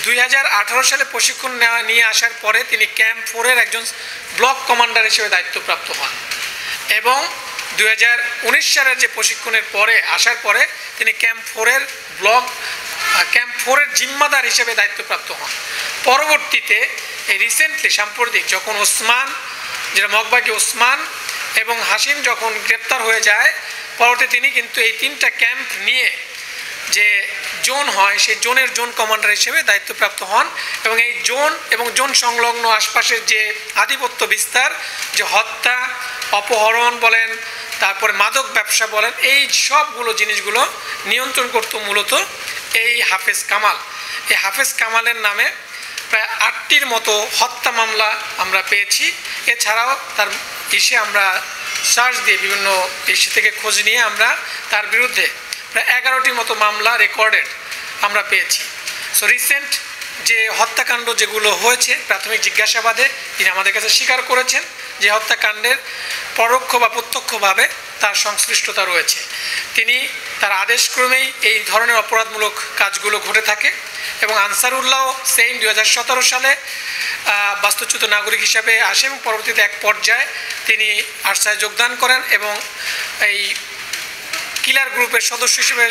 2018 সালে প্রশিক্ষণ নিয়ে আসার পরে তিনি ক্যাম্প 4-এর একজন ব্লক কমান্ডার হিসেবে দায়িত্বপ্রাপ্ত হন এবং 2019 সালের যে প্রশিক্ষণের পরে আসার পরে তিনি ক্যাম্প 4-এর জিম্মাদার হিসেবে দায়িত্বপ্রাপ্ত হন। পরবর্তীতে এই রিসেন্টলি সাম্প্রতিক যখন ওসমান, যেটা মগবাগী ওসমান এবং হাসিম যখন গ্রেপ্তার হয়ে যায়, পরবর্তীতে তিনি কিন্তু এই 3টা ক্যাম্প নিয়ে যে জোন হয় সেই জোনের জোন কমান্ডার হিসেবে দায়িত্বপ্রাপ্ত হন এবং এই জোন এবং জোন সংলগ্ন আশপাশের যে আধিপত্য বিস্তার, যে হত্যা, অপহরণ বলেন, তারপরে মাদক ব্যবসা বলেন, এই সবগুলো জিনিসগুলো নিয়ন্ত্রণ করত মূলত এই হাফেজ কামাল। এই হাফেজ কামালের নামে প্রায় 8টির মতো হত্যা মামলা আমরা পেয়েছি। এছাড়াও তার আমরা সার্চ দিয়ে বিভিন্ন ইস্যু থেকে খোঁজ নিয়ে আমরা তার বিরুদ্ধে প্রায় 11টির মতো মামলা রেকর্ডেড আমরা পেয়েছি। সো রিসেন্ট যে হত্যাকাণ্ড যেগুলো হয়েছে, প্রাথমিক জিজ্ঞাসাবাদে তিনি আমাদের কাছে স্বীকার করেছেন যে হত্যাকাণ্ডের পরোক্ষ বা প্রত্যক্ষভাবে তার সংশ্লিষ্টতা রয়েছে। তিনি তার আদেশক্রমেই এই ধরনের অপরাধমূলক কাজগুলো ঘটে থাকে এবং আনসারুল্লাহ সেম 2017 সালে বাস্তুচ্যুত নাগরিক হিসাবে আসে এবং পরবর্তীতে এক পর্যায়ে তিনি আরসায় যোগদান করেন এবং এই কিলার গ্রুপের সদস্য হিসেবে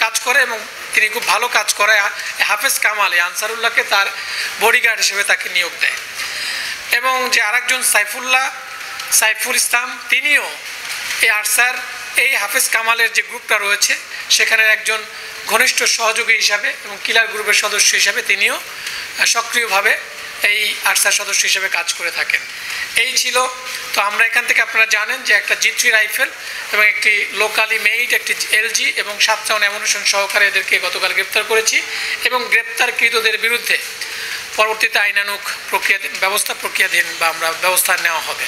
কাজ করে এবং তিনি খুব ভালো কাজ করে। হাফেজ কামাল আনসারুল্লাহকে তার বডিগার্ড হিসেবে তাকে নিয়োগ দেয় এবং যে আরেকজন সাইফুল ইসলাম, তিনিও এই আরসার এই হাফেজ কামালের যে গ্রুপটা রয়েছে সেখানের একজন ঘনিষ্ঠ সহযোগী হিসাবে এবং কিলার গ্রুপের সদস্য হিসাবে তিনিও সক্রিয়ভাবে এই আরসার সদস্য হিসেবে কাজ করে থাকেন। এই ছিল। তো আমরা এখান থেকে আপনারা জানেন যে একটা G3 রাইফেল এবং একটি লোকালি মেইড একটি LG এবং 7 রাউন্ড অ্যামুনিশন সহকারে এদেরকে গতকাল গ্রেপ্তার করেছি এবং গ্রেপ্তারকৃতদের বিরুদ্ধে পরবর্তীতে আইনানুগ প্রক্রিয়াধীন বা আমরা ব্যবস্থা নেওয়া হবে।